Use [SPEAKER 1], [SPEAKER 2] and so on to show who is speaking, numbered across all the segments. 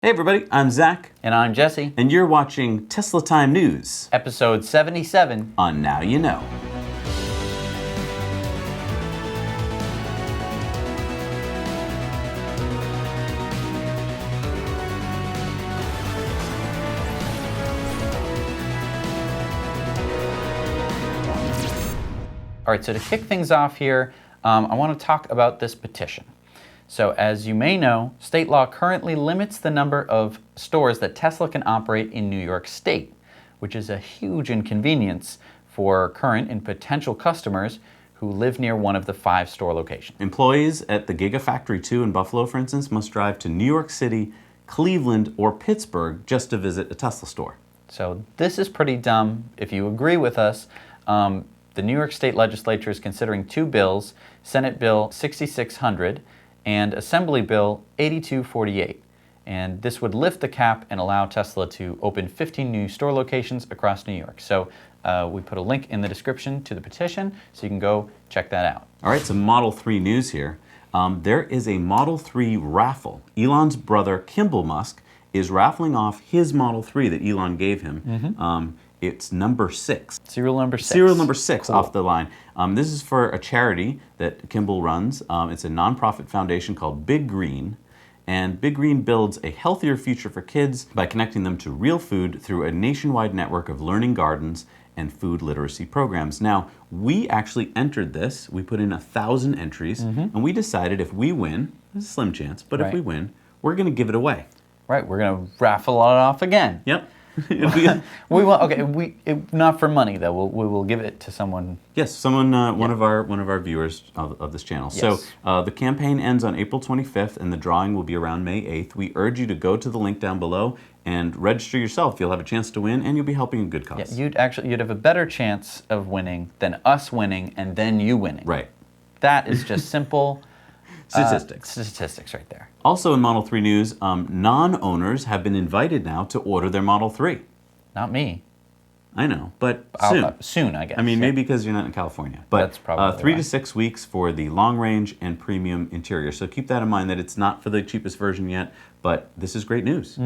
[SPEAKER 1] Hey everybody, I'm Zach.
[SPEAKER 2] And I'm Jesse.
[SPEAKER 1] And you're watching Tesla Time News.
[SPEAKER 2] Episode 77
[SPEAKER 1] on Now You Know.
[SPEAKER 2] All right, so to kick things off here, I want to talk about this petition. So as you may know, state law currently limits the number of stores that Tesla can operate in New York State, which is a huge inconvenience for current and potential customers who live near one of the 5 store locations.
[SPEAKER 1] Employees at the Gigafactory 2 in Buffalo, for instance, must drive to New York City, Cleveland, or Pittsburgh just to visit a Tesla store.
[SPEAKER 2] So this is pretty dumb. If you agree with us, the New York State Legislature is considering 2 bills, Senate Bill 6600 and Assembly Bill 8248. And this would lift the cap and allow Tesla to open 15 new store locations across New York. So we put a link in the description to the petition, so you can go check that out.
[SPEAKER 1] All right, some Model 3 news here. There is a Model 3 raffle. Elon's brother, Kimbal Musk, is raffling off his Model 3 that Elon gave him. It's number 6.
[SPEAKER 2] Serial number 6.
[SPEAKER 1] Serial number 6
[SPEAKER 2] Cool.
[SPEAKER 1] off the line. This is for a charity that Kimbal runs. It's a nonprofit foundation called Big Green. And Big Green builds a healthier future for kids by connecting them to real food through a nationwide network of learning gardens and food literacy programs. Now, we actually entered this. We put in 1,000 entries, and we decided if we win, there's a slim chance, but if we win, we're going to give it away.
[SPEAKER 2] Right, we're going to raffle it off again.
[SPEAKER 1] Yep.
[SPEAKER 2] We will. Okay, not for money though. We will give it to someone.
[SPEAKER 1] Yes, someone, one of our viewers of this channel.
[SPEAKER 2] Yes.
[SPEAKER 1] So the campaign ends on April 25th, and the drawing will be around May 8th. We urge you to go to the link down below and register yourself. You'll have a chance to win, and you'll be helping a good cause.
[SPEAKER 2] Yeah, you'd have a better chance of winning than us winning and then you winning.
[SPEAKER 1] Right.
[SPEAKER 2] That is just simple.
[SPEAKER 1] Statistics
[SPEAKER 2] right there.
[SPEAKER 1] Also in Model 3 news, non-owners have been invited now to order their Model 3.
[SPEAKER 2] Not me.
[SPEAKER 1] I know, but soon.
[SPEAKER 2] Soon, I guess.
[SPEAKER 1] I mean, maybe because you're not in California. But
[SPEAKER 2] that's probably
[SPEAKER 1] 3 to 6 weeks for the long-range and premium interior. So keep that in mind that it's not for the cheapest version yet, but this is great news.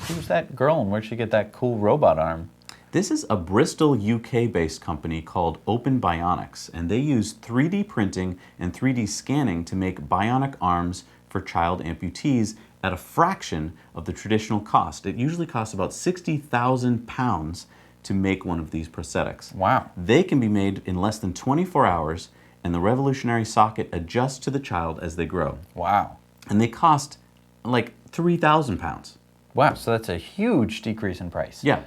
[SPEAKER 2] Who's that girl and where'd she get that cool robot arm?
[SPEAKER 1] This is a Bristol, UK-based company called OpenBionics, and they use 3D printing and 3D scanning to make bionic arms for child amputees at a fraction of the traditional cost. It usually costs about 60,000 pounds to make one of these prosthetics.
[SPEAKER 2] Wow.
[SPEAKER 1] They can be made in less than 24 hours, and the revolutionary socket adjusts to the child as they grow.
[SPEAKER 2] Wow.
[SPEAKER 1] And they cost like 3,000 pounds.
[SPEAKER 2] Wow, so that's a huge decrease in price.
[SPEAKER 1] Yeah.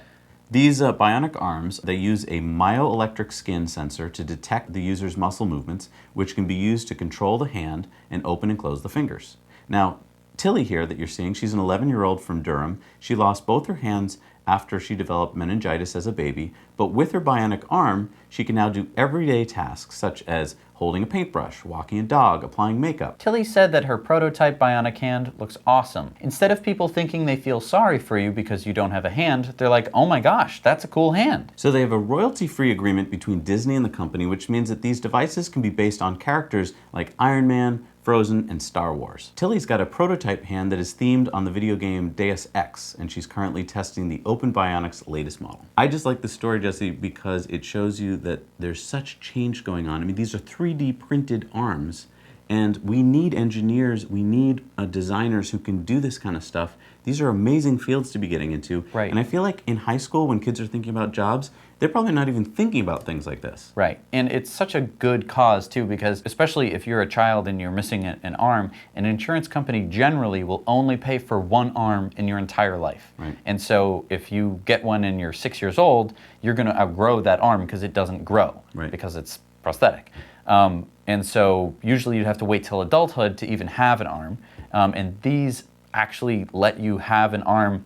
[SPEAKER 1] These bionic arms, they use a myoelectric skin sensor to detect the user's muscle movements, which can be used to control the hand and open and close the fingers. Now, Tilly here that you're seeing, she's an 11-year-old from Durham. She lost both her hands after she developed meningitis as a baby, but with her bionic arm, she can now do everyday tasks such as holding a paintbrush, walking a dog, applying makeup.
[SPEAKER 2] Tilly said that her prototype bionic hand looks awesome. Instead of people thinking they feel sorry for you because you don't have a hand, they're like, oh my gosh, that's a cool hand.
[SPEAKER 1] So they have a royalty-free agreement between Disney and the company, which means that these devices can be based on characters like Iron Man, Frozen, and Star Wars. Tilly's got a prototype hand that is themed on the video game Deus Ex, and she's currently testing the OpenBionics latest model. I just like this story, Jesse, because it shows you that there's such change going on. I mean, these are 3D printed arms, and we need engineers, we need designers who can do this kind of stuff. These are amazing fields to be getting into.
[SPEAKER 2] Right.
[SPEAKER 1] And I feel like in high school, when kids are thinking about jobs, they're probably not even thinking about things like this.
[SPEAKER 2] Right, and it's such a good cause too, because especially if you're a child and you're missing an arm, an insurance company generally will only pay for one arm in your entire life.
[SPEAKER 1] Right.
[SPEAKER 2] And so if you get one and you're 6 years old, you're going to outgrow that arm because it doesn't grow,
[SPEAKER 1] right,
[SPEAKER 2] because it's prosthetic. And so usually you'd have to wait till adulthood to even have an arm, and these actually let you have an arm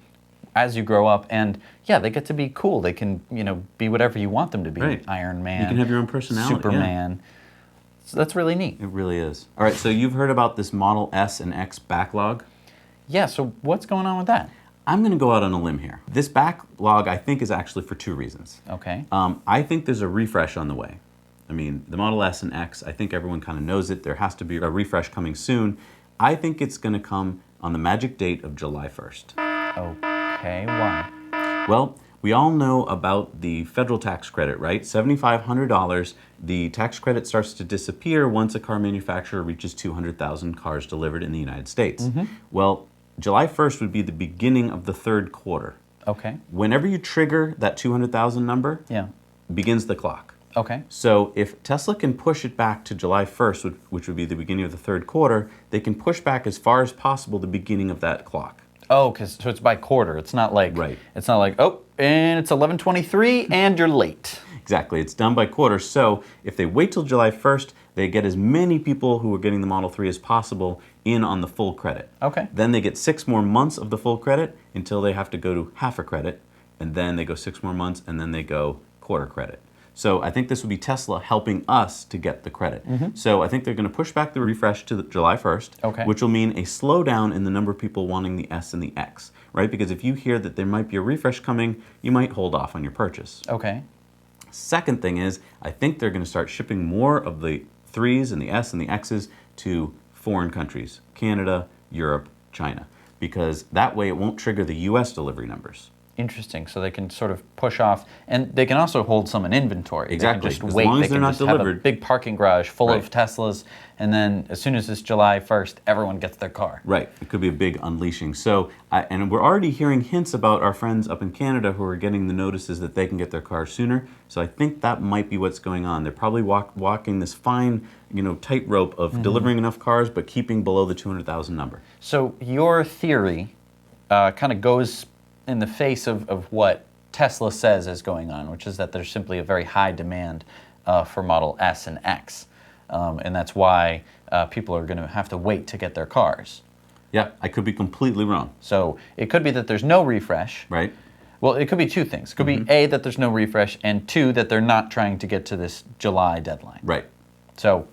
[SPEAKER 2] as you grow up, and yeah, they get to be cool. They can, be whatever you want them to be.
[SPEAKER 1] Right.
[SPEAKER 2] Iron Man.
[SPEAKER 1] You can have your own personality.
[SPEAKER 2] Superman.
[SPEAKER 1] Yeah.
[SPEAKER 2] So that's really neat.
[SPEAKER 1] It really is. All right, so you've heard about this Model S and X backlog?
[SPEAKER 2] Yeah, so what's going on with that?
[SPEAKER 1] I'm going to go out on a limb here. This backlog, I think, is actually for 2 reasons.
[SPEAKER 2] Okay.
[SPEAKER 1] I think there's a refresh on the way. I mean, the Model S and X, I think everyone kind of knows it. There has to be a refresh coming soon. I think it's going to come on the magic date of July 1st.
[SPEAKER 2] Okay, why?
[SPEAKER 1] Well, we all know about the federal tax credit, right? $7,500. The tax credit starts to disappear once a car manufacturer reaches 200,000 cars delivered in the United States. Well, July 1st would be the beginning of the third quarter.
[SPEAKER 2] Okay.
[SPEAKER 1] Whenever you trigger that 200,000 number,
[SPEAKER 2] Yeah.
[SPEAKER 1] begins the clock.
[SPEAKER 2] Okay.
[SPEAKER 1] So if Tesla can push it back to July 1st, which would be the beginning of the third quarter, they can push back as far as possible the beginning of that clock.
[SPEAKER 2] Oh, so it's by quarter. It's not like
[SPEAKER 1] Right.
[SPEAKER 2] It's not like, oh, and it's 11:23 and you're late.
[SPEAKER 1] Exactly, it's done by quarter. So if they wait till July 1st, they get as many people who are getting the Model 3 as possible in on the full credit.
[SPEAKER 2] Okay.
[SPEAKER 1] Then they get 6 more months of the full credit until they have to go to half a credit, and then they go 6 more months, and then they go quarter credit. So I think this would be Tesla helping us to get the credit. So I think they're going to push back the refresh to July 1st,
[SPEAKER 2] Okay.
[SPEAKER 1] which will mean a slowdown in the number of people wanting the S and the X, right? Because if you hear that there might be a refresh coming, you might hold off on your purchase.
[SPEAKER 2] Okay.
[SPEAKER 1] Second thing is, I think they're going to start shipping more of the 3s and the S and the Xs to foreign countries, Canada, Europe, China, because that way it won't trigger the US delivery numbers.
[SPEAKER 2] Interesting. So they can sort of push off, and they can also hold some in inventory.
[SPEAKER 1] Exactly.
[SPEAKER 2] They can
[SPEAKER 1] As
[SPEAKER 2] just wait.
[SPEAKER 1] long as
[SPEAKER 2] They
[SPEAKER 1] they're
[SPEAKER 2] can
[SPEAKER 1] not
[SPEAKER 2] just have a
[SPEAKER 1] delivered.
[SPEAKER 2] big parking garage full
[SPEAKER 1] Right.
[SPEAKER 2] of Teslas, and then as soon as it's July 1st, everyone gets their car.
[SPEAKER 1] Right. It could be a big unleashing. So, and we're already hearing hints about our friends up in Canada who are getting the notices that they can get their cars sooner. So I think that might be what's going on. They're probably walking this fine, tightrope of delivering enough cars but keeping below the 200,000 number.
[SPEAKER 2] So your theory kind of goes in the face of what Tesla says is going on, which is that there's simply a very high demand for Model S and X. And that's why people are going to have to wait to get their cars.
[SPEAKER 1] Yeah, I could be completely wrong.
[SPEAKER 2] So it could be that there's no refresh.
[SPEAKER 1] Right?
[SPEAKER 2] Well, it could be two things. It could be A, that there's no refresh, and 2, that they're not trying to get to this July deadline.
[SPEAKER 1] Right.
[SPEAKER 2] So,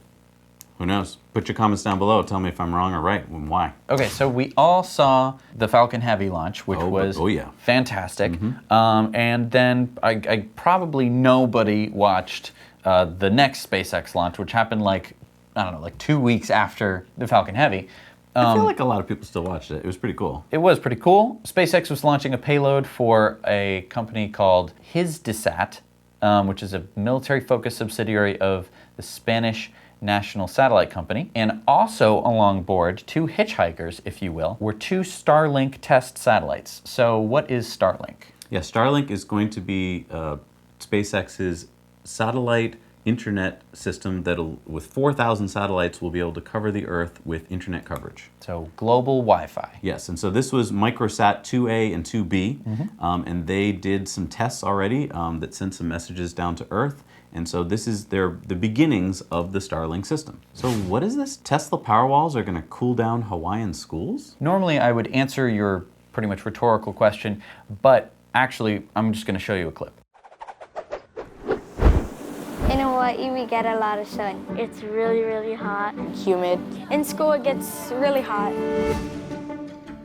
[SPEAKER 1] Who knows? Put your comments down below. Tell me if I'm wrong or right and why.
[SPEAKER 2] okay, so we all saw the Falcon Heavy launch, which was
[SPEAKER 1] yeah.
[SPEAKER 2] fantastic. And then I probably nobody watched the next SpaceX launch, which happened like 2 weeks after the Falcon Heavy.
[SPEAKER 1] I feel like a lot of people still watched it. It was pretty cool.
[SPEAKER 2] It was pretty cool. SpaceX was launching a payload for a company called Hisdesat, which is a military-focused subsidiary of the Spanish National Satellite Company. And also along board, 2 hitchhikers, if you will, were 2 Starlink test satellites. So what is Starlink?
[SPEAKER 1] Yeah, Starlink is going to be SpaceX's satellite internet system that'll, with 4,000 satellites, will be able to cover the Earth with internet coverage.
[SPEAKER 2] So global Wi-Fi.
[SPEAKER 1] Yes, and so this was Microsat 2A and 2B, and they did some tests already that sent some messages down to Earth, and so this is the beginnings of the Starlink system. So what is this? Tesla Powerwalls are going to cool down Hawaiian schools?
[SPEAKER 2] Normally I would answer your pretty much rhetorical question, but actually I'm just going to show you a clip.
[SPEAKER 3] In Hawaii, we get a lot of sun. It's really, really hot.
[SPEAKER 4] Humid.
[SPEAKER 3] In school, it gets really hot.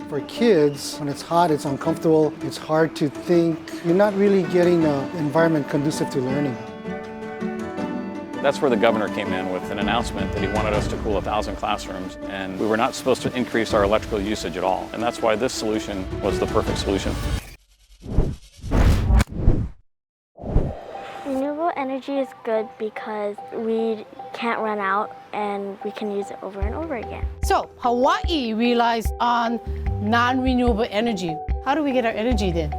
[SPEAKER 5] For kids, when it's hot, it's uncomfortable, it's hard to think. You're not really getting an environment conducive to learning.
[SPEAKER 6] That's where the governor came in with an announcement that he wanted us to cool 1,000 classrooms, and we were not supposed to increase our electrical usage at all. And that's why this solution was the perfect solution.
[SPEAKER 3] Renewable energy is good because we can't run out and we can use it over and over again.
[SPEAKER 7] So Hawaii relies on non-renewable energy. How do we get our energy then?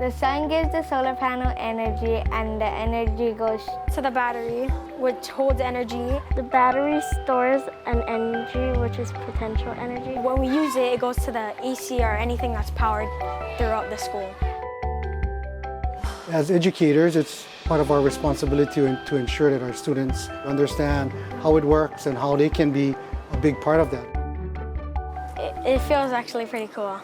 [SPEAKER 3] The sun gives the solar panel energy and the energy goes to the battery, which holds energy. The battery stores an energy, which is potential energy.
[SPEAKER 8] When we use it, it goes to the AC or anything that's powered throughout the school.
[SPEAKER 5] As educators, it's part of our responsibility to ensure that our students understand how it works and how they can be a big part of that.
[SPEAKER 8] It feels actually pretty cool.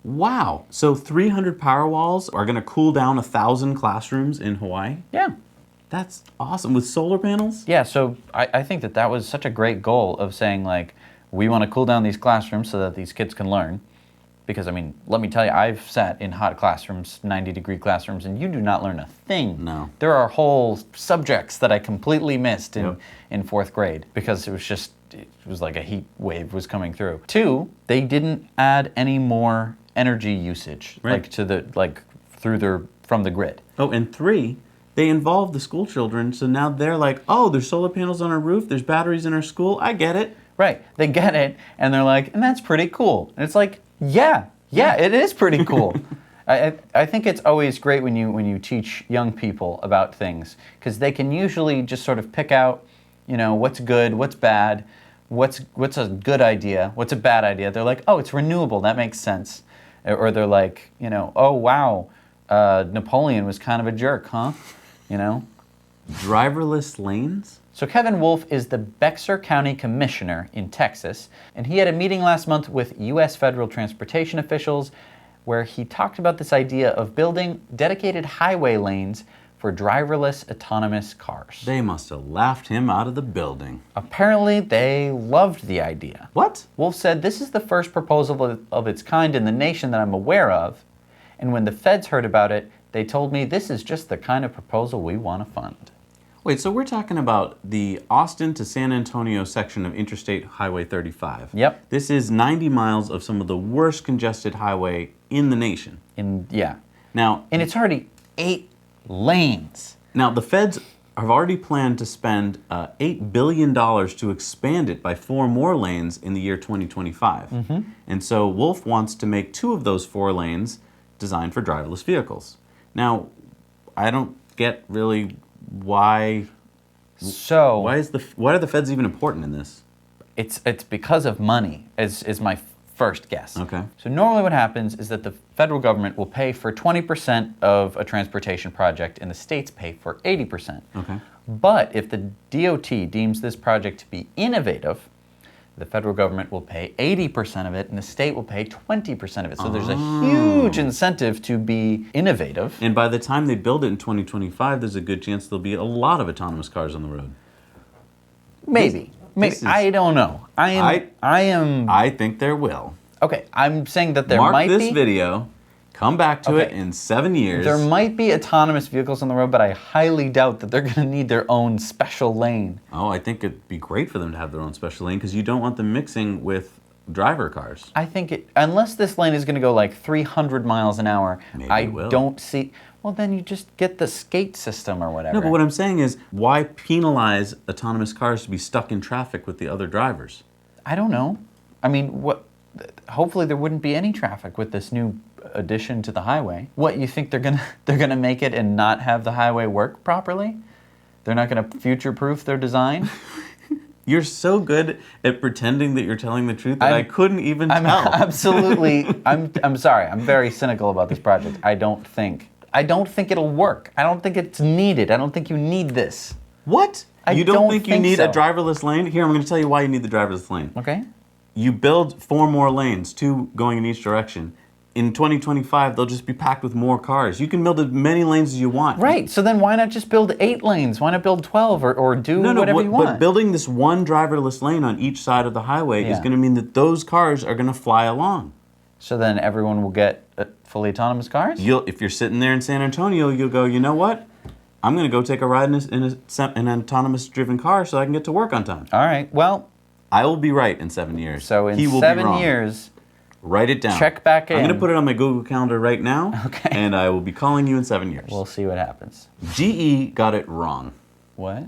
[SPEAKER 1] Wow, so 300 Powerwalls are going to cool down 1,000 classrooms in Hawaii?
[SPEAKER 2] Yeah.
[SPEAKER 1] That's awesome, with solar panels?
[SPEAKER 2] Yeah, so I think that was such a great goal of saying, like, we want to cool down these classrooms so that these kids can learn. Because, I mean, let me tell you, I've sat in hot classrooms, 90-degree classrooms, and you do not learn a thing.
[SPEAKER 1] No.
[SPEAKER 2] There are whole subjects that I completely missed in 4th grade because it it was like a heat wave was coming through. 2, they didn't add any more energy usage,
[SPEAKER 1] Right.
[SPEAKER 2] from the grid.
[SPEAKER 1] Oh, and 3, they involved the school children, so now they're like, oh, there's solar panels on our roof, there's batteries in our school, I get it.
[SPEAKER 2] Right, they get it, and they're like, and that's pretty cool. And it's like, yeah, it is pretty cool. I think it's always great when you teach young people about things, because they can usually just sort of pick out, what's good, what's bad, what's a good idea, what's a bad idea. They're like, oh, it's renewable, that makes sense. Or they're like, oh, wow, Napoleon was kind of a jerk, huh?
[SPEAKER 1] Driverless lanes?
[SPEAKER 2] So Kevin Wolf is the Bexar County Commissioner in Texas, and he had a meeting last month with U.S. federal transportation officials where he talked about this idea of building dedicated highway lanes for driverless autonomous cars.
[SPEAKER 1] They must have laughed him out of the building.
[SPEAKER 2] Apparently, they loved the idea.
[SPEAKER 1] What?
[SPEAKER 2] Wolf said, this is the first proposal of its kind in the nation that I'm aware of, and when the feds heard about it, they told me this is just the kind of proposal we want to fund.
[SPEAKER 1] Wait, so we're talking about the Austin to San Antonio section of Interstate Highway 35.
[SPEAKER 2] Yep.
[SPEAKER 1] This is 90 miles of some of the worst congested highway in the nation.
[SPEAKER 2] Now, and it's already 8 lanes.
[SPEAKER 1] Now, the feds have already planned to spend $8 billion to expand it by 4 more lanes in the year 2025.
[SPEAKER 2] Mm-hmm.
[SPEAKER 1] And so Wolf wants to make 2 of those 4 lanes designed for driverless vehicles. Now, I don't get really why are the feds even important in this?
[SPEAKER 2] It's because of money, is my first guess.
[SPEAKER 1] Okay.
[SPEAKER 2] So normally what happens is that the federal government will pay for 20% of a transportation project and the states pay for 80%.
[SPEAKER 1] Okay.
[SPEAKER 2] But if the DOT deems this project to be innovative, the federal government will pay 80% of it and the state will pay 20% of it. So there's a huge incentive to be innovative.
[SPEAKER 1] And by the time they build it in 2025, there's a good chance there'll be a lot of autonomous cars on the road.
[SPEAKER 2] Maybe. I don't know. I
[SPEAKER 1] think there will.
[SPEAKER 2] Okay, I'm saying that there
[SPEAKER 1] Mark
[SPEAKER 2] might be.
[SPEAKER 1] Mark this video. Come back to it in 7 years.
[SPEAKER 2] There might be autonomous vehicles on the road, but I highly doubt that they're going to need their own special lane.
[SPEAKER 1] Oh, I think it'd be great for them to have their own special lane because you don't want them mixing with driver cars.
[SPEAKER 2] I think unless this lane is going to go like 300 miles an hour, I don't see. Well, then you just get the skate system or whatever.
[SPEAKER 1] No, but what I'm saying is, why penalize autonomous cars to be stuck in traffic with the other drivers?
[SPEAKER 2] I don't know. I mean, hopefully there wouldn't be any traffic with this new addition to the highway. What, you think they're gonna make it and not have the highway work properly? They're not gonna future-proof their design?
[SPEAKER 1] You're so good at pretending that you're telling the truth that I couldn't even tell.
[SPEAKER 2] Absolutely. I'm sorry. I'm very cynical about this project. I don't think it'll work. I don't think it's needed. I don't think you need this.
[SPEAKER 1] What? You don't think you need
[SPEAKER 2] so.
[SPEAKER 1] a driverless lane? Here, I'm going to tell you why you need the driverless lane.
[SPEAKER 2] Okay.
[SPEAKER 1] You build 4 more lanes, 2 going in each direction. In 2025, they'll just be packed with more cars. You can build as many lanes as you want.
[SPEAKER 2] Right. So then why not just build 8 lanes? Why not build 12 or do whatever you want?
[SPEAKER 1] But building this one driverless lane on each side of the highway is going to mean that those cars are going to fly along.
[SPEAKER 2] So then everyone will get fully autonomous cars?
[SPEAKER 1] If you're sitting there in San Antonio, you'll go, you know what? I'm going to go take a ride in an autonomous driven car so I can get to work on time.
[SPEAKER 2] All right. Well,
[SPEAKER 1] I will be right in 7 years.
[SPEAKER 2] So in 7 years,
[SPEAKER 1] write it down.
[SPEAKER 2] Check back in.
[SPEAKER 1] I'm going to put it on my Google Calendar right now.
[SPEAKER 2] Okay.
[SPEAKER 1] And I will be calling you in 7 years.
[SPEAKER 2] We'll see what happens.
[SPEAKER 1] GE got it wrong.
[SPEAKER 2] What?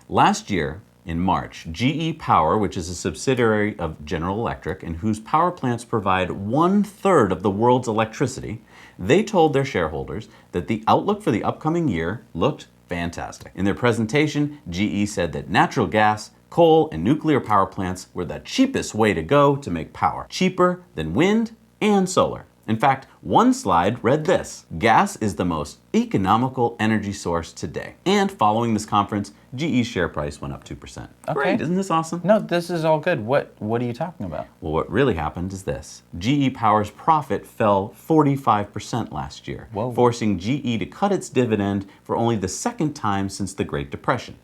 [SPEAKER 1] Last year, in March, GE Power, which is a subsidiary of General Electric and whose power plants provide 1/3 of the world's electricity, they told their shareholders that the outlook for the upcoming year looked fantastic. In their presentation, GE said that natural gas, coal, and nuclear power plants were the cheapest way to go to make power, cheaper than wind and solar. In fact, one slide read this: gas is the most economical energy source today. And following this conference, GE's share price went up 2%.
[SPEAKER 2] Okay.
[SPEAKER 1] Great, isn't this awesome?
[SPEAKER 2] No, this is all good. What are you talking about?
[SPEAKER 1] Well, what really happened is this. GE Power's profit fell 45% last year, forcing GE to cut its dividend for only the 2nd time since the Great Depression.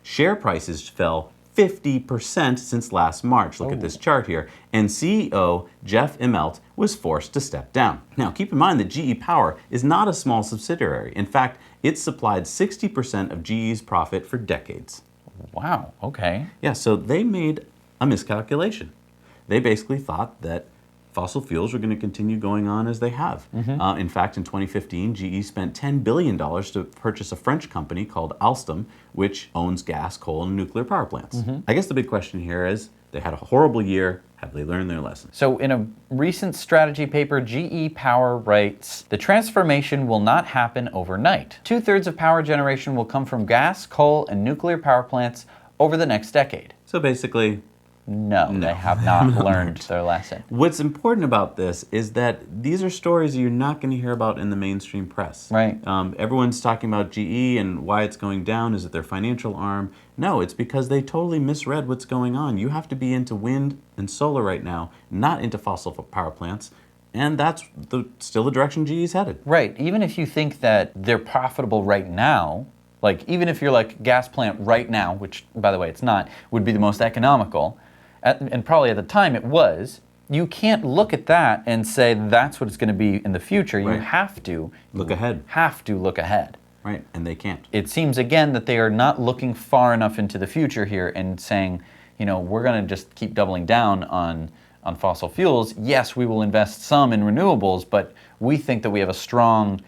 [SPEAKER 1] Share prices fell 50% since last March. Look at this chart here. And CEO Jeff Immelt was forced to step down. Now, keep in mind that GE Power is not a small subsidiary. In fact, it supplied 60% of GE's profit for decades.
[SPEAKER 2] Wow, okay.
[SPEAKER 1] Yeah, so they made a miscalculation. They basically thought that fossil fuels were going to continue going on as they have. In fact, in 2015, GE spent $10 billion to purchase a French company called Alstom, which owns gas, coal, and nuclear power plants. I guess the big question here is, they had a horrible year. Have they learned their lesson?
[SPEAKER 2] So in a recent strategy paper, GE Power writes, the transformation will not happen overnight. 2/3 of power generation will come from gas, coal, and nuclear power plants over the next decade.
[SPEAKER 1] So basically,
[SPEAKER 2] No, they have not learned their lesson.
[SPEAKER 1] what's important about this is that these are stories you're not going to hear about in the mainstream press.
[SPEAKER 2] Right.
[SPEAKER 1] Everyone's talking about GE and why it's going down. Is it their financial arm? No, it's because they totally misread what's going on. You have to be into wind and solar right now, not into fossil power plants. And that's still the direction GE's headed.
[SPEAKER 2] Right. Even if you think that they're profitable right now, like even if you're like gas plant right now, which by the way it's not, would be the most economical, and probably at the time it was, you can't look at that and say that's what it's going to be in the future. You
[SPEAKER 1] Right.
[SPEAKER 2] have to
[SPEAKER 1] Look ahead.
[SPEAKER 2] Have to look ahead.
[SPEAKER 1] Right, and they can't.
[SPEAKER 2] It seems again that they are not looking far enough into the future here and saying, you know, we're going to just keep doubling down on fossil fuels. Yes, we will invest some in renewables, but we think that we have a strong,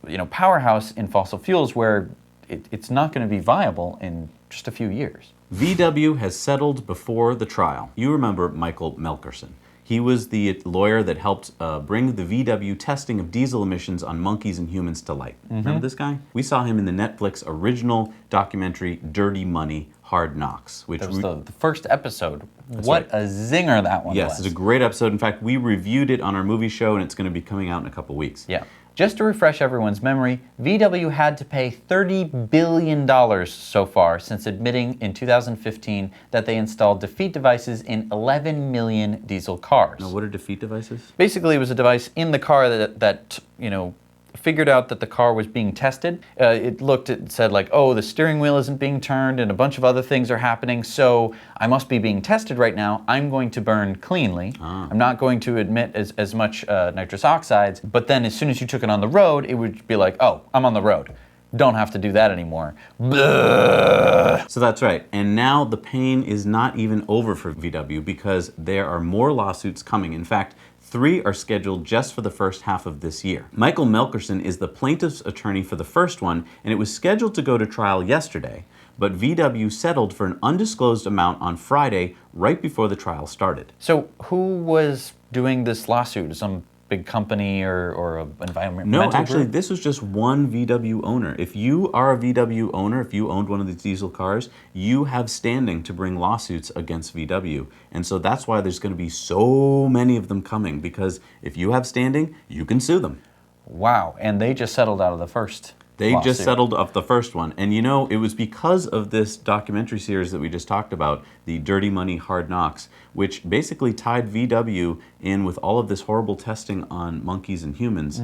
[SPEAKER 2] you know, powerhouse in fossil fuels where it's not going to be viable in just a few years.
[SPEAKER 1] VW has settled before the trial. You remember Michael Melkerson. He was the lawyer that helped bring the VW testing of diesel emissions on monkeys and humans to light. Remember this guy? We saw him in the Netflix original documentary Dirty Money, Hard Knocks. Which
[SPEAKER 2] That was the first episode. What
[SPEAKER 1] right.
[SPEAKER 2] a zinger that one was.
[SPEAKER 1] Yes, it's a great episode. In fact, we reviewed it on our movie show, and it's going to be coming out in a couple weeks.
[SPEAKER 2] Yeah. Just to refresh everyone's memory, VW had to pay $30 billion so far since admitting in 2015 that they installed defeat devices in 11 million diesel cars.
[SPEAKER 1] Now, what are defeat devices?
[SPEAKER 2] Basically, it was a device in the car that you know, figured out that the car was being tested. It said like, oh, the steering wheel isn't being turned and a bunch of other things are happening, so I must be being tested right now. I'm going to burn cleanly. I'm not going to emit as much nitrous oxides, but then as soon as you took it on the road, it would be like, oh, I'm on the road. Don't have to do that anymore. Blah.
[SPEAKER 1] So that's right. And now the pain is not even over for VW because there are more lawsuits coming. In fact, 3 are scheduled just for the first half of this year. Michael Melkerson is the plaintiff's attorney for the first one, and it was scheduled to go to trial yesterday, but VW settled for an undisclosed amount on Friday, right before the trial started.
[SPEAKER 2] So who was doing this lawsuit? Some big company or an environmental
[SPEAKER 1] No, actually,
[SPEAKER 2] group?
[SPEAKER 1] this was just one VW owner. If you are a VW owner, if you owned one of these diesel cars, you have standing to bring lawsuits against VW. And so that's why there's going to be so many of them coming, because if you have standing, you can sue them.
[SPEAKER 2] Wow, and they just settled out of the first
[SPEAKER 1] They
[SPEAKER 2] lawsuit.
[SPEAKER 1] just settled up the first one. And you know, it was because of this documentary series that we just talked about, the Dirty Money, Hard Knocks, which basically tied VW in with all of this horrible testing on monkeys and humans,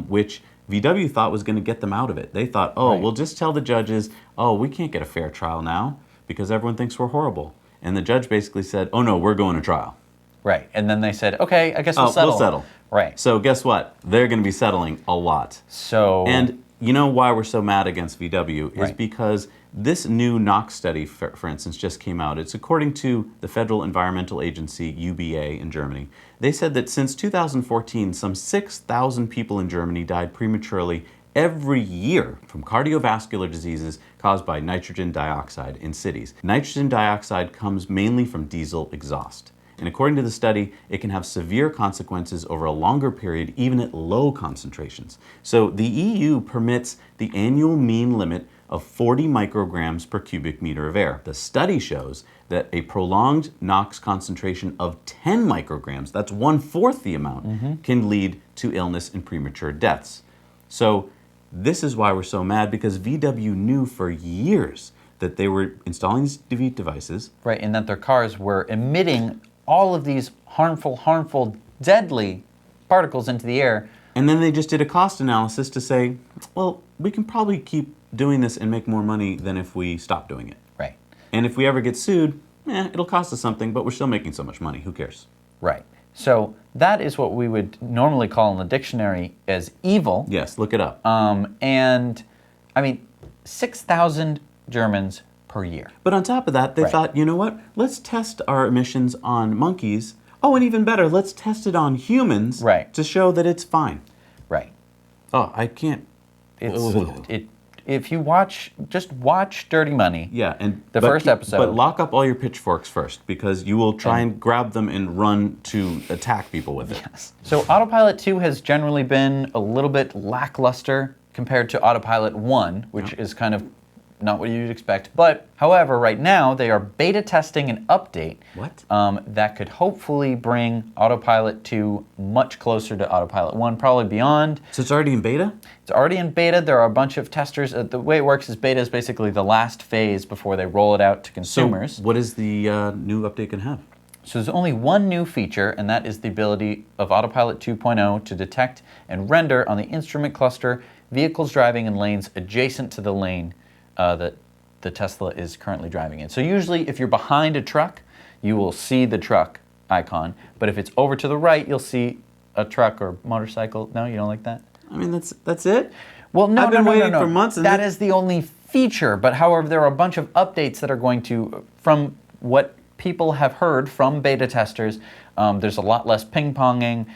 [SPEAKER 1] which VW thought was going to get them out of it. They thought, oh,
[SPEAKER 2] Right.
[SPEAKER 1] we'll just tell the judges, oh, we can't get a fair trial now because everyone thinks we're horrible. And the judge basically said, oh no, we're going to trial.
[SPEAKER 2] Right, and then they said, okay, I guess we'll
[SPEAKER 1] Oh,
[SPEAKER 2] settle.
[SPEAKER 1] we'll settle.
[SPEAKER 2] Right.
[SPEAKER 1] So guess what? They're going to be settling a lot.
[SPEAKER 2] So
[SPEAKER 1] And you know why we're so mad against VW is
[SPEAKER 2] Right.
[SPEAKER 1] because this new NoX study, for instance, just came out. It's according to the Federal Environmental Agency, UBA, in Germany. They said that since 2014, some 6,000 people in Germany died prematurely every year from cardiovascular diseases caused by nitrogen dioxide in cities. Nitrogen dioxide comes mainly from diesel exhaust. And according to the study, it can have severe consequences over a longer period, even at low concentrations. So the EU permits the annual mean limit of 40 micrograms per cubic meter of air. The study shows that a prolonged NOx concentration of 10 micrograms, that's 1/4 the amount, can lead to illness and premature deaths. So this is why we're so mad, because VW knew for years that they were installing these defeat devices.
[SPEAKER 2] right, and that their cars were emitting all of these harmful, deadly particles into the air.
[SPEAKER 1] And then they just did a cost analysis to say, well, we can probably keep doing this and make more money than if we stop doing it.
[SPEAKER 2] Right,
[SPEAKER 1] And if we ever get sued, it'll cost us something, but we're still making so much money. Who cares?
[SPEAKER 2] right. So that is what we would normally call in the dictionary as evil.
[SPEAKER 1] Yes, look it up.
[SPEAKER 2] And I mean, 6,000 Germans per per year.
[SPEAKER 1] But on top of that, they
[SPEAKER 2] Right.
[SPEAKER 1] thought, you know what? Let's test our emissions on monkeys. Oh, and even better, let's test it on humans
[SPEAKER 2] Right.
[SPEAKER 1] to show that it's fine.
[SPEAKER 2] Right.
[SPEAKER 1] Oh, I can't.
[SPEAKER 2] If you just watch Dirty Money.
[SPEAKER 1] Yeah, and
[SPEAKER 2] The first episode.
[SPEAKER 1] But lock up all your pitchforks first, because you will try and grab them and run to attack people with it.
[SPEAKER 2] Yes. So Autopilot 2 has generally been a little bit lackluster compared to Autopilot 1, which is kind of not what you'd expect. But, however, right now they are beta testing an update
[SPEAKER 1] What?
[SPEAKER 2] that could hopefully bring Autopilot 2 much closer to Autopilot 1, probably beyond.
[SPEAKER 1] So it's already in beta?
[SPEAKER 2] It's already in beta. There are a bunch of testers. The way it works is beta is basically the last phase before they roll it out to consumers.
[SPEAKER 1] So what is the new update going to have?
[SPEAKER 2] So there's only one new feature, and that is the ability of Autopilot 2.0 to detect and render on the instrument cluster vehicles driving in lanes adjacent to the lane that the Tesla is currently driving in. So usually if you're behind a truck, you will see the truck icon, but if it's over to the right, you'll see a truck or motorcycle. No, you don't like that?
[SPEAKER 1] I mean, that's it?
[SPEAKER 2] Well, no,
[SPEAKER 1] I've been
[SPEAKER 2] no,
[SPEAKER 1] waiting
[SPEAKER 2] no.
[SPEAKER 1] for months. And
[SPEAKER 2] That is the only feature, but however, there are a bunch of updates that are going to, from what people have heard from beta testers, there's a lot less ping-ponging.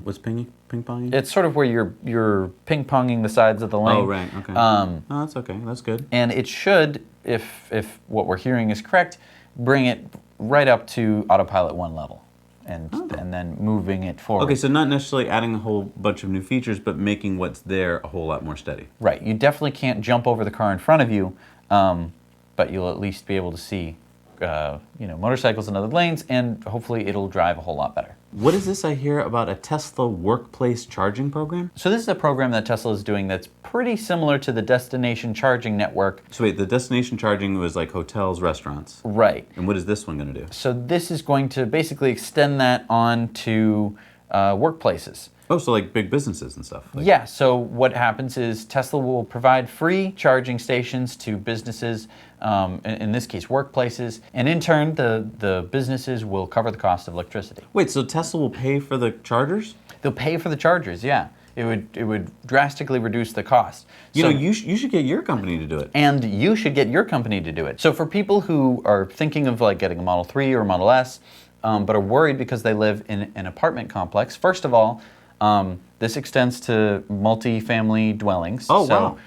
[SPEAKER 1] What's ping-ponging?
[SPEAKER 2] It's sort of where you're ping-ponging the sides of the lane.
[SPEAKER 1] Oh, right, okay. Oh, that's okay, that's good.
[SPEAKER 2] And it should, if what we're hearing is correct, bring it right up to Autopilot 1 level. And then moving it forward.
[SPEAKER 1] Okay, so not necessarily adding a whole bunch of new features, but making what's there a whole lot more steady.
[SPEAKER 2] Right. You definitely can't jump over the car in front of you, but you'll at least be able to see, motorcycles in other lanes, and hopefully it'll drive a whole lot better.
[SPEAKER 1] What is this I hear about a Tesla workplace charging program?
[SPEAKER 2] So this is a program that Tesla is doing that's pretty similar to the destination charging network.
[SPEAKER 1] So wait, the destination charging was like hotels, restaurants.
[SPEAKER 2] Right.
[SPEAKER 1] And what is this one going to do?
[SPEAKER 2] So this is going to basically extend that on to workplaces.
[SPEAKER 1] Oh, so like big businesses and stuff.
[SPEAKER 2] Yeah, so what happens is Tesla will provide free charging stations to businesses, in this case workplaces, and in turn the businesses will cover the cost of electricity.
[SPEAKER 1] Wait, so Tesla will pay for the chargers?
[SPEAKER 2] They'll pay for the chargers, yeah. It would drastically reduce the cost.
[SPEAKER 1] You should get your company to do it.
[SPEAKER 2] And you should get your company to do it. So for people who are thinking of like getting a Model 3 or a Model S, but are worried because they live in an apartment complex, first of all, this extends to multi-family dwellings.
[SPEAKER 1] Oh,
[SPEAKER 2] so
[SPEAKER 1] wow.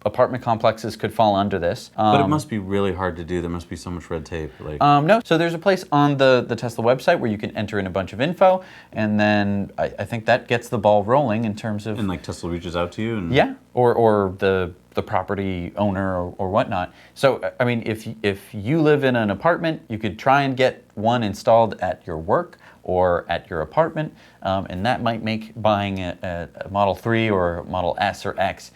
[SPEAKER 2] Apartment complexes could fall under this.
[SPEAKER 1] But it must be really hard to do. There must be so much red tape.
[SPEAKER 2] No, so there's a place on the Tesla website where you can enter in a bunch of info, and then I think that gets the ball rolling in terms of...
[SPEAKER 1] And like Tesla reaches out to you? And...
[SPEAKER 2] Yeah, or the property owner or whatnot. So, I mean, if you live in an apartment, you could try and get one installed at your work or at your apartment, and that might make buying a Model 3 or a Model S or X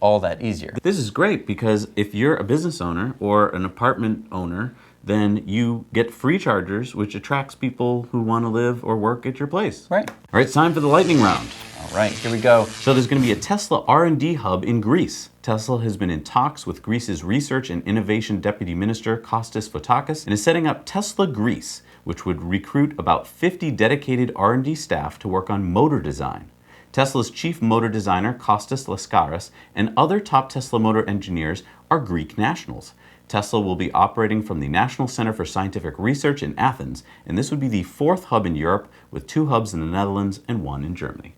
[SPEAKER 2] all that easier.
[SPEAKER 1] This is great because if you're a business owner or an apartment owner, then you get free chargers, which attracts people who want to live or work at your place.
[SPEAKER 2] Right.
[SPEAKER 1] All right, it's time for the lightning round.
[SPEAKER 2] All right, here we go.
[SPEAKER 1] So there's going to be a Tesla R&D Hub in Greece. Tesla has been in talks with Greece's Research and Innovation Deputy Minister Kostas Fotakis and is setting up Tesla Greece, which would recruit about 50 dedicated R&D staff to work on motor design. Tesla's chief motor designer, Kostas Laskaris, and other top Tesla motor engineers are Greek nationals. Tesla will be operating from the National Center for Scientific Research in Athens, and this would be the 4th hub in Europe, with 2 hubs in the Netherlands and 1 in Germany.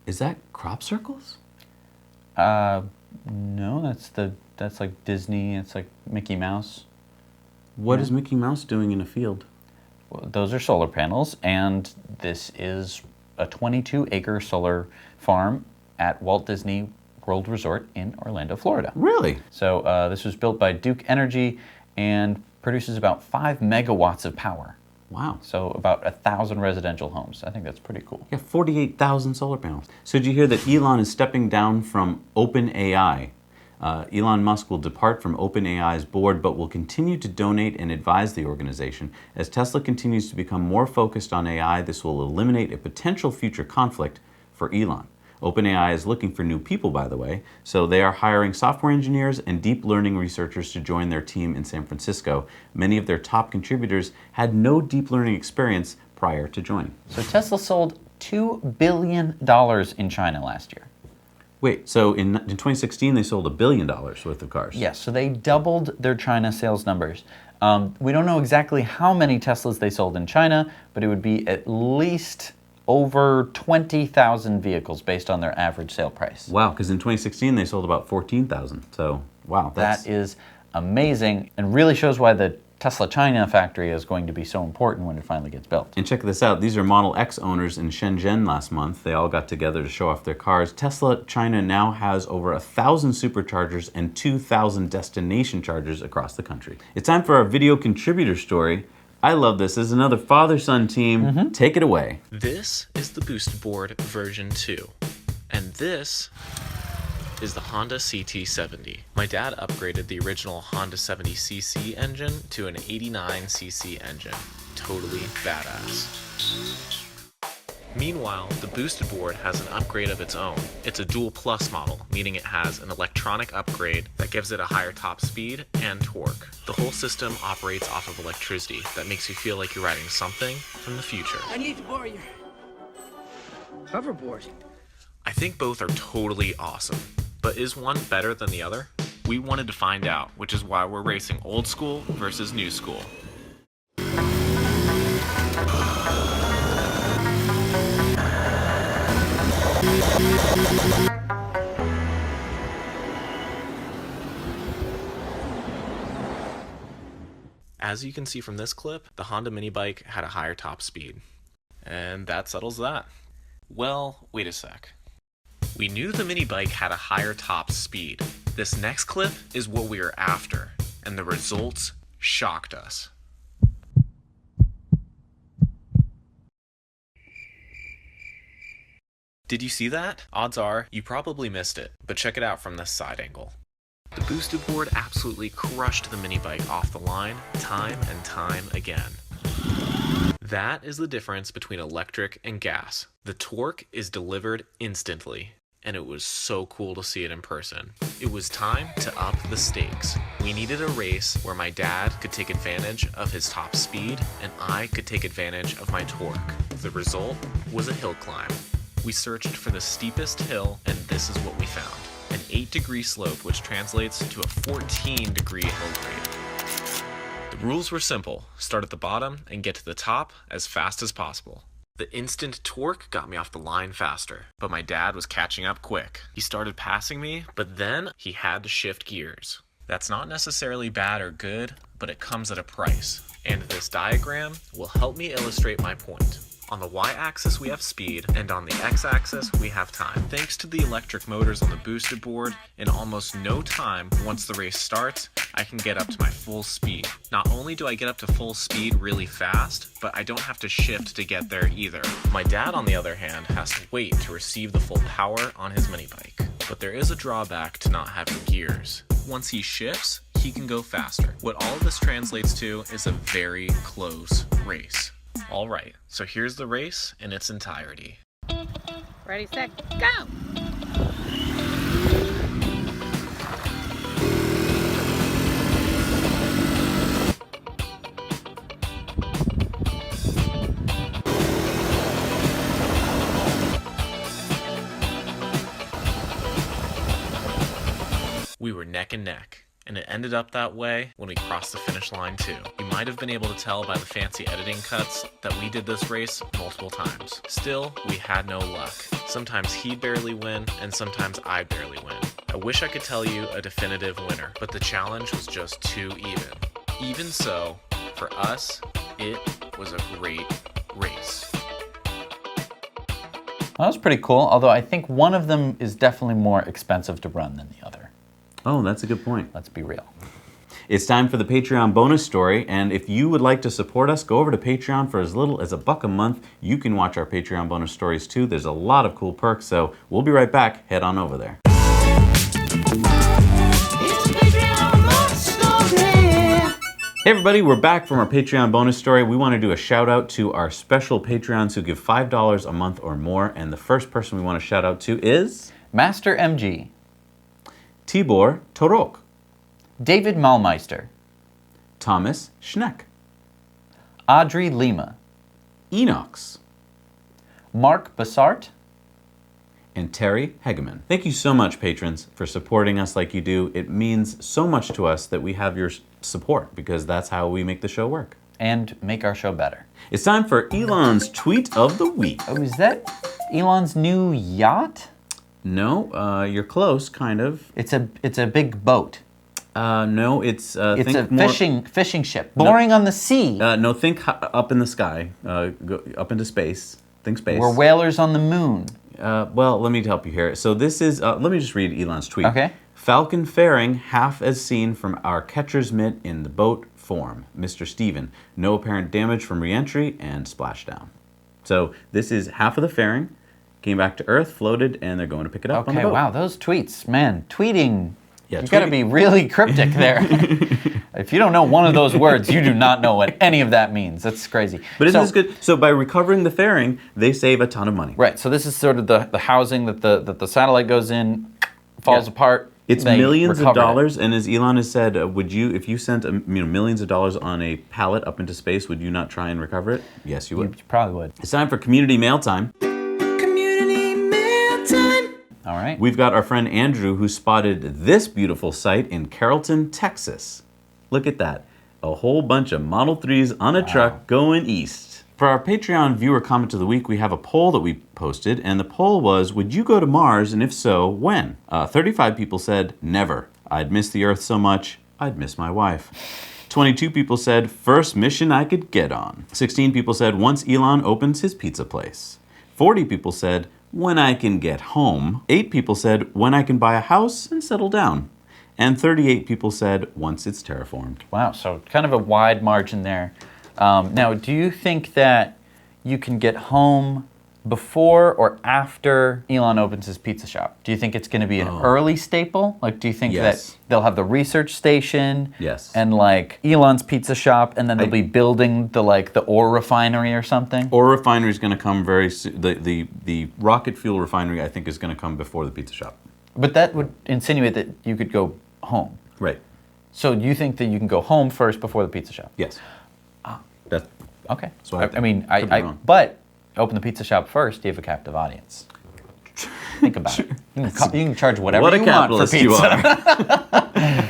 [SPEAKER 1] Is that crop circles?
[SPEAKER 2] No, that's like Disney, it's like Mickey Mouse.
[SPEAKER 1] What is Mickey Mouse doing in a field?
[SPEAKER 2] Well, those are solar panels, and this is a 22-acre solar farm at Walt Disney World Resort in Orlando, Florida.
[SPEAKER 1] Really?
[SPEAKER 2] So this was built by Duke Energy and produces about 5 megawatts of power.
[SPEAKER 1] Wow.
[SPEAKER 2] So about 1,000 residential homes. I think that's pretty cool.
[SPEAKER 1] Yeah, 48,000 solar panels. So did you hear that Elon is stepping down from OpenAI? Elon Musk will depart from OpenAI's board, but will continue to donate and advise the organization. As Tesla continues to become more focused on AI, this will eliminate a potential future conflict for Elon. OpenAI is looking for new people, by the way, so they are hiring software engineers and deep learning researchers to join their team in San Francisco. Many of their top contributors had no deep learning experience prior to joining.
[SPEAKER 2] So Tesla sold $2 billion in China last year.
[SPEAKER 1] Wait, so in 2016 they sold $1 billion worth of cars?
[SPEAKER 2] Yes, so they doubled their China sales numbers. We don't know exactly how many Teslas they sold in China, but it would be at least over 20,000 vehicles based on their average sale price.
[SPEAKER 1] Wow, because in 2016 they sold about 14,000. So, wow.
[SPEAKER 2] That is amazing and really shows why the Tesla China factory is going to be so important when it finally gets built.
[SPEAKER 1] And check this out. These are Model X owners in Shenzhen last month. They all got together to show off their cars. Tesla China now has over 1,000 superchargers and 2,000 destination chargers across the country. It's time for our video contributor story. I love this. This is another father-son team. Take it away.
[SPEAKER 4] This is the Boostboard version 2. And this is the Honda CT70. My dad upgraded the original Honda 70cc engine to an 89cc engine. Totally badass. Meanwhile, the boosted board has an upgrade of its own. It's a dual plus model, meaning it has an electronic upgrade that gives it a higher top speed and torque. The whole system operates off of electricity that makes you feel like you're riding something from the future.
[SPEAKER 9] I need to borrow your hoverboard.
[SPEAKER 4] I think both are totally awesome, but is one better than the other? We wanted to find out, which is why we're racing old school versus new school. As you can see from this clip, the Honda mini bike had a higher top speed. And that settles that. Well, wait a sec. We knew the mini bike had a higher top speed. This next clip is what we are after, and the results shocked us. Did you see that? Odds are you probably missed it, but check it out from this side angle. The boosted board absolutely crushed the mini bike off the line time and time again. That is the difference between electric and gas. The torque is delivered instantly, and it was so cool to see it in person. It was time to up the stakes. We needed a race where my dad could take advantage of his top speed and I could take advantage of my torque. The result was a hill climb. We searched for the steepest hill, and this is what we found. An 8-degree slope, which translates to a 14-degree hill grade. The rules were simple. Start at the bottom and get to the top as fast as possible. The instant torque got me off the line faster, but my dad was catching up quick. He started passing me, but then he had to shift gears. That's not necessarily bad or good, but it comes at a price. And this diagram will help me illustrate my point. On the y-axis we have speed, and on the x-axis we have time. Thanks to the electric motors on the boosted board, in almost no time, once the race starts, I can get up to my full speed. Not only do I get up to full speed really fast, but I don't have to shift to get there either. My dad, on the other hand, has to wait to receive the full power on his mini bike. But there is a drawback to not having gears. Once he shifts, he can go faster. What all of this translates to is a very close race. Alright, so here's the race in its entirety.
[SPEAKER 7] Ready, set, go!
[SPEAKER 4] We were neck and neck. And it ended up that way when we crossed the finish line too. You might have been able to tell by the fancy editing cuts that we did this race multiple times. Still, we had no luck. Sometimes he'd barely win, and sometimes I'd barely win. I wish I could tell you a definitive winner, but the challenge was just too even. Even so, for us, it was a great race.
[SPEAKER 2] Well, that was pretty cool, although I think one of them is definitely more expensive to run than the other.
[SPEAKER 1] Oh, that's a good point.
[SPEAKER 2] Let's be real.
[SPEAKER 1] It's time for the Patreon bonus story, and if you would like to support us, go over to Patreon for as little as $1 a month. You can watch our Patreon bonus stories too. There's a lot of cool perks, so we'll be right back. Head on over there. Hey everybody, we're back from our Patreon bonus story. We want to do a shout out to our special Patreons who give $5 a month or more, and the first person we want to shout out to is
[SPEAKER 2] Master MG,
[SPEAKER 1] Tibor Torok,
[SPEAKER 2] David Malmeister,
[SPEAKER 1] Thomas Schneck,
[SPEAKER 2] Audrey Lima,
[SPEAKER 1] Enox,
[SPEAKER 2] Mark Bassart,
[SPEAKER 1] and Terry Hegeman. Thank you so much, patrons, for supporting us like you do. It means so much to us that we have your support, because that's how we make the show work.
[SPEAKER 2] And make our show better.
[SPEAKER 1] It's time for Elon's Tweet of the Week.
[SPEAKER 2] Oh, is that Elon's new yacht?
[SPEAKER 1] No, you're close, kind of.
[SPEAKER 2] It's a big boat.
[SPEAKER 1] No, it's
[SPEAKER 2] It's
[SPEAKER 1] think
[SPEAKER 2] a
[SPEAKER 1] more,
[SPEAKER 2] fishing ship, boring on the sea.
[SPEAKER 1] no, think up in the sky, go up into space. Think space.
[SPEAKER 2] We're whalers on the moon.
[SPEAKER 1] Well, let me help you here. So this is, let me just read Elon's tweet.
[SPEAKER 2] Okay.
[SPEAKER 1] Falcon fairing half as seen from our catcher's mitt in the boat form. Mr. Steven. No apparent damage from re-entry and splashdown. So this is half of the fairing, came back to Earth, floated, and they're going to pick it up on the
[SPEAKER 2] Okay,
[SPEAKER 1] boat.
[SPEAKER 2] wow, those tweets, man, tweeting.
[SPEAKER 1] Yeah,
[SPEAKER 2] You gotta be really cryptic there. If you don't know one of those words, you do not know what any of that means. That's crazy.
[SPEAKER 1] But isn't this good? So by recovering the fairing, they save a ton of money.
[SPEAKER 2] Right, so this is sort of the housing that the satellite goes in, falls apart.
[SPEAKER 1] It's
[SPEAKER 2] they
[SPEAKER 1] millions of
[SPEAKER 2] recover it.
[SPEAKER 1] dollars, and as Elon has said, would you, if you sent millions of dollars on a pallet up into space, would you not try and recover it? Yes, you would.
[SPEAKER 2] You probably would.
[SPEAKER 1] It's time for community mail time.
[SPEAKER 2] All right.
[SPEAKER 1] We've got our friend Andrew who spotted this beautiful site in Carrollton, Texas. Look at that. A whole bunch of Model 3s on a truck going east. For our Patreon viewer comment of the week, we have a poll that we posted, and the poll was, would you go to Mars, and if so, when? 35 people said, never. I'd miss the Earth so much, I'd miss my wife. 22 people said, first mission I could get on. 16 people said, once Elon opens his pizza place. 40 people said, when I can get home. 8 people said, when I can buy a house and settle down. And 38 people said, once it's terraformed.
[SPEAKER 2] Wow, so kind of a wide margin there. Now, do you think that you can get home before or after Elon opens his pizza shop? Do you think it's going to be an early staple? Like, do you think
[SPEAKER 1] Yes.
[SPEAKER 2] that they'll have the research station
[SPEAKER 1] Yes.
[SPEAKER 2] and like Elon's pizza shop, and then they'll be building the ore refinery or something?
[SPEAKER 1] Ore refinery is going to come very soon. The rocket fuel refinery, I think, is going to come before the pizza shop.
[SPEAKER 2] But that would insinuate that you could go home.
[SPEAKER 1] Right.
[SPEAKER 2] So you think that you can go home first before the pizza shop?
[SPEAKER 1] Yes. That's,
[SPEAKER 2] Okay.
[SPEAKER 1] So I
[SPEAKER 2] I mean,
[SPEAKER 1] could be wrong.
[SPEAKER 2] but open the pizza shop first, you have a captive audience. Think about it. You can charge whatever
[SPEAKER 1] what a
[SPEAKER 2] you want for
[SPEAKER 1] capitalist you
[SPEAKER 2] pizza.
[SPEAKER 1] are.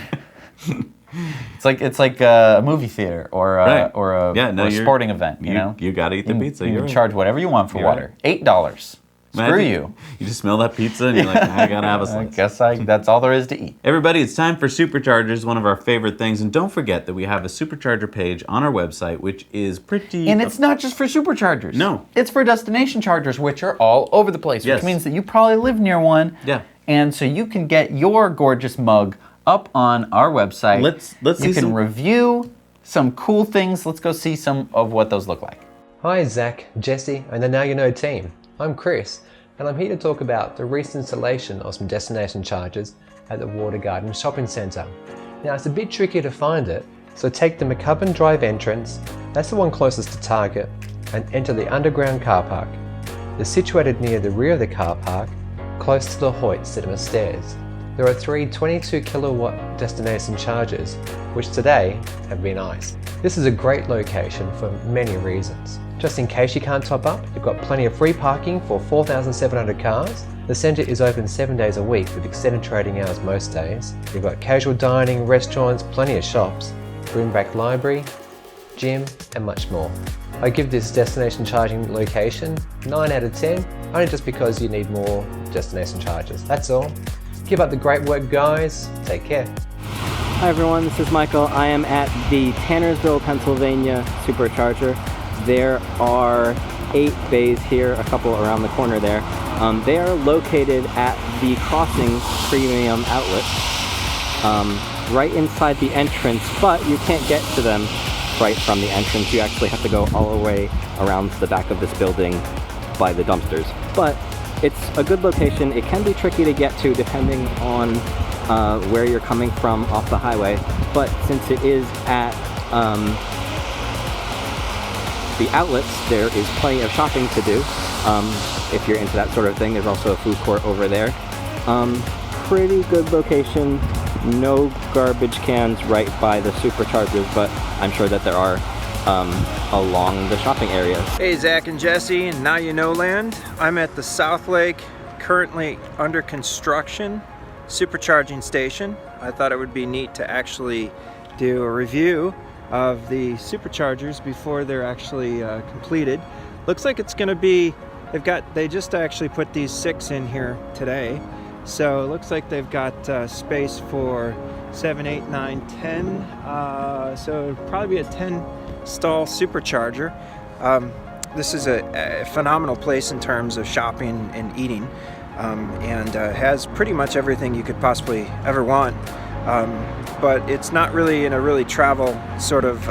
[SPEAKER 2] It's like a movie theater or
[SPEAKER 1] Right.
[SPEAKER 2] or a
[SPEAKER 1] you're-
[SPEAKER 2] sporting event. You know,
[SPEAKER 1] You got to eat the pizza.
[SPEAKER 2] You
[SPEAKER 1] You're
[SPEAKER 2] can
[SPEAKER 1] right.
[SPEAKER 2] charge whatever you want for
[SPEAKER 1] You're
[SPEAKER 2] water. $8. Screw
[SPEAKER 1] Imagine
[SPEAKER 2] you.
[SPEAKER 1] You just smell that pizza and you're like, I got to have a
[SPEAKER 2] I
[SPEAKER 1] slice.
[SPEAKER 2] guess that's all there is to eat.
[SPEAKER 1] Everybody, it's time for Superchargers, one of our favorite things. And don't forget that we have a Supercharger page on our website, which is pretty...
[SPEAKER 2] And it's not just for superchargers.
[SPEAKER 1] No.
[SPEAKER 2] It's for destination chargers, which are all over the place,
[SPEAKER 1] Yes.
[SPEAKER 2] which means that you probably live near one.
[SPEAKER 1] Yeah.
[SPEAKER 2] And so you can get your gorgeous mug up on our website.
[SPEAKER 1] Let's
[SPEAKER 2] You
[SPEAKER 1] see
[SPEAKER 2] can
[SPEAKER 1] some...
[SPEAKER 2] review some cool things. Let's go see some of what those look like.
[SPEAKER 9] Hi Zach, Jesse, and the Now You Know team. I'm Chris, and I'm here to talk about the recent installation of some destination chargers at the Water Garden Shopping Centre. Now it's a bit tricky to find it, so take the McCubbin Drive entrance, that's the one closest to Target, and enter the underground car park. They're situated near the rear of the car park, close to the Hoyt Cinema stairs. There are 3 22 kilowatt destination chargers, which today have been iced. This is a great location for many reasons. Just in case you can't top up, you've got plenty of free parking for 4,700 cars. The centre is open 7 days a week with extended trading hours most days. You've got casual dining, restaurants, plenty of shops, room-backed library, gym, and much more. I give this destination charging location 9 out of 10, only just because you need more destination chargers. That's all. Keep up the great work, guys. Take care.
[SPEAKER 10] Hi everyone, this is Michael. I am at the Tannersville, Pennsylvania Supercharger. There are 8 bays here, a couple around the corner there. They are located at the Crossing Premium Outlet, right inside the entrance, but you can't get to them right from the entrance. You actually have to go all the way around to the back of this building by the dumpsters. But it's a good location. It can be tricky to get to depending on where you're coming from off the highway, but since it is at the outlets, there is plenty of shopping to do. If you're into that sort of thing, there's also a food court over there. Pretty good location. No garbage cans right by the superchargers, but I'm sure that there are along the shopping areas.
[SPEAKER 11] Hey, Zach and Jesse, Now You Know Land. I'm at the South Lake currently under construction supercharging station. I thought it would be neat to actually do a review of the superchargers before they're actually completed. Looks like it's going to be, they just actually put these 6 in here today. So it looks like they've got space for 7, 8, 9, 10. So it'll probably be a 10 stall supercharger. This is a phenomenal place in terms of shopping and eating, and has pretty much everything you could possibly ever want. But it's not really in a really travel sort of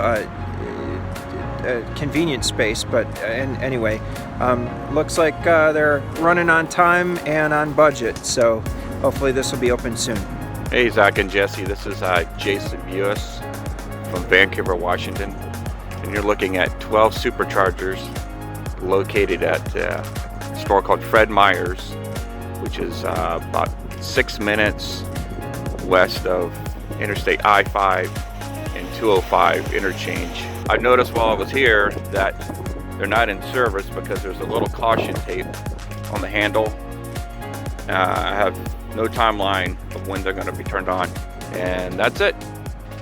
[SPEAKER 11] convenient space. But anyway, looks like they're running on time and on budget. So hopefully this will be open soon.
[SPEAKER 12] Hey Zach and Jesse, this is Jason Buis from Vancouver, Washington, and you're looking at 12 superchargers located at a store called Fred Meyer's, which is about 6 minutes west of Interstate I-5 and 205 interchange. I noticed while I was here that they're not in service because there's a little caution tape on the handle. I have no timeline of when they're going to be turned on, and that's it.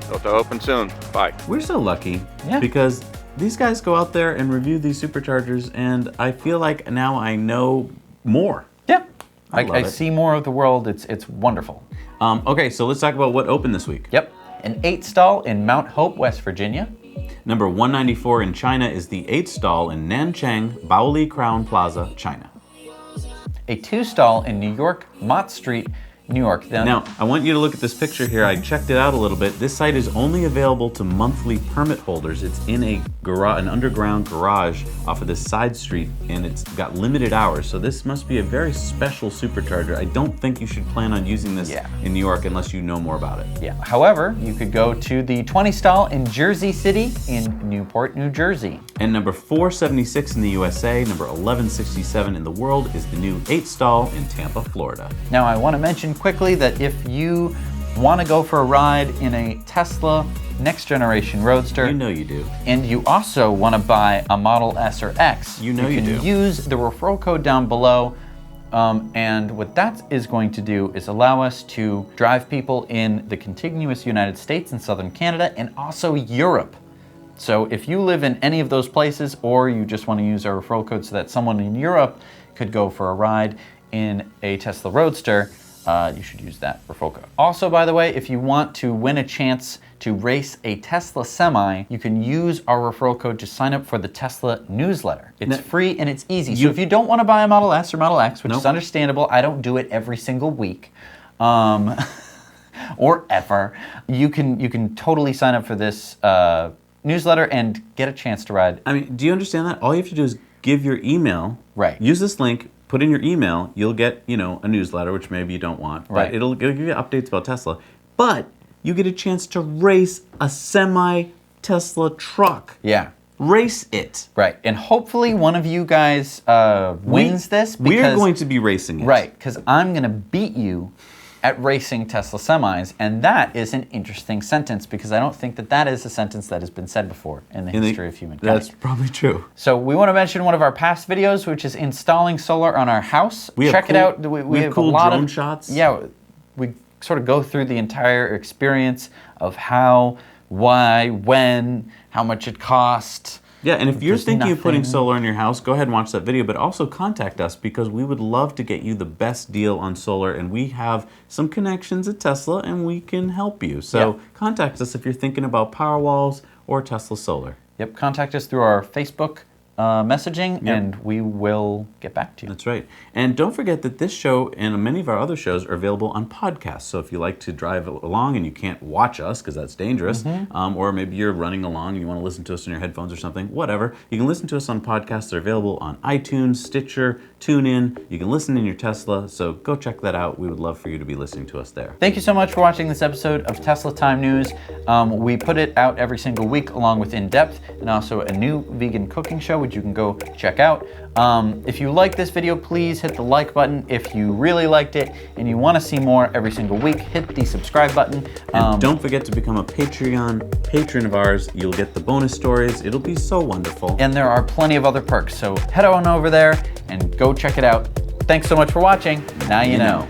[SPEAKER 12] So they'll open soon. Bye.
[SPEAKER 1] We're so lucky because these guys go out there and review these superchargers, and I feel like now I know more.
[SPEAKER 2] Yeah, I
[SPEAKER 1] love it.
[SPEAKER 2] see more of the world. It's wonderful.
[SPEAKER 1] Okay, so let's talk about what opened this week.
[SPEAKER 2] Yep, an 8 stall in Mount Hope, West Virginia.
[SPEAKER 1] Number 194 in China is the 8 stall in Nanchang Baoli Crown Plaza, China.
[SPEAKER 2] A 2 stall in New York, Mott Street, New York.
[SPEAKER 1] Now, I want you to look at this picture here. I checked it out a little bit. This site is only available to monthly permit holders. It's in a garage, an underground garage off of this side street, and it's got limited hours. So this must be a very special supercharger. I don't think you should plan on using this in New York unless you know more about it.
[SPEAKER 2] Yeah. However, you could go to the 20 stall in Jersey City in Newport, New Jersey.
[SPEAKER 1] And number 476 in the USA, number 1167 in the world is the new 8 stall in Tampa, Florida.
[SPEAKER 2] Now, I want to mention quickly that if you want to go for a ride in a Tesla next generation Roadster,
[SPEAKER 1] you know you do,
[SPEAKER 2] and you also want to buy a Model S or X,
[SPEAKER 1] you can
[SPEAKER 2] use the referral code down below. And what that is going to do is allow us to drive people in the contiguous United States and Southern Canada and also Europe. So if you live in any of those places, or you just want to use our referral code so that someone in Europe could go for a ride in a Tesla Roadster, you should use that referral code. Also, by the way, if you want to win a chance to race a Tesla Semi, you can use our referral code to sign up for the Tesla newsletter. It's free and it's easy. So if you don't want to buy a Model S or Model X, which is understandable, I don't do it every single week, or ever, you can totally sign up for this newsletter and get a chance to ride.
[SPEAKER 1] I mean, do you understand that? All you have to do is give your email, use this link, put in your email, you'll get, a newsletter, which maybe you don't want, but it'll give you updates about Tesla. But you get a chance to race a semi-Tesla truck.
[SPEAKER 2] Yeah.
[SPEAKER 1] Race it.
[SPEAKER 2] Right, and hopefully one of you guys wins this.
[SPEAKER 1] We're going to be racing it.
[SPEAKER 2] Right, because I'm going to beat you at racing Tesla semis, and that is an interesting sentence because I don't think that is a sentence that has been said before in the history of humankind.
[SPEAKER 1] That's probably true.
[SPEAKER 2] So we want to mention one of our past videos, which is installing solar on our house. Check it out. We have
[SPEAKER 1] cool
[SPEAKER 2] a lot
[SPEAKER 1] drone
[SPEAKER 2] of
[SPEAKER 1] shots.
[SPEAKER 2] Yeah, we sort of go through the entire experience of how, why, when, how much it cost.
[SPEAKER 1] Yeah, and if you're thinking of putting solar in your house, go ahead and watch that video, but also contact us because we would love to get you the best deal on solar, and we have some connections at Tesla and we can help you. So contact us if you're thinking about Powerwalls or Tesla Solar.
[SPEAKER 2] Yep, contact us through our Facebook messaging, and we will get back to you.
[SPEAKER 1] That's right. And don't forget that this show and many of our other shows are available on podcasts. So if you like to drive along and you can't watch us because that's dangerous, or maybe you're running along and you want to listen to us in your headphones or something, whatever, you can listen to us on podcasts. They're available on iTunes, Stitcher, TuneIn. You can listen in your Tesla. So go check that out. We would love for you to be listening to us there.
[SPEAKER 2] Thank you so much for watching this episode of Tesla Time News. We put it out every single week along with In Depth and also a new vegan cooking show, which you can go check out. If you like this video, please hit the like button. If you really liked it and you want to see more every single week, hit the subscribe button.
[SPEAKER 1] And don't forget to become a Patreon patron of ours. You'll get the bonus stories. It'll be so wonderful.
[SPEAKER 2] And there are plenty of other perks. So head on over there and go check it out. Thanks so much for watching. Now you know.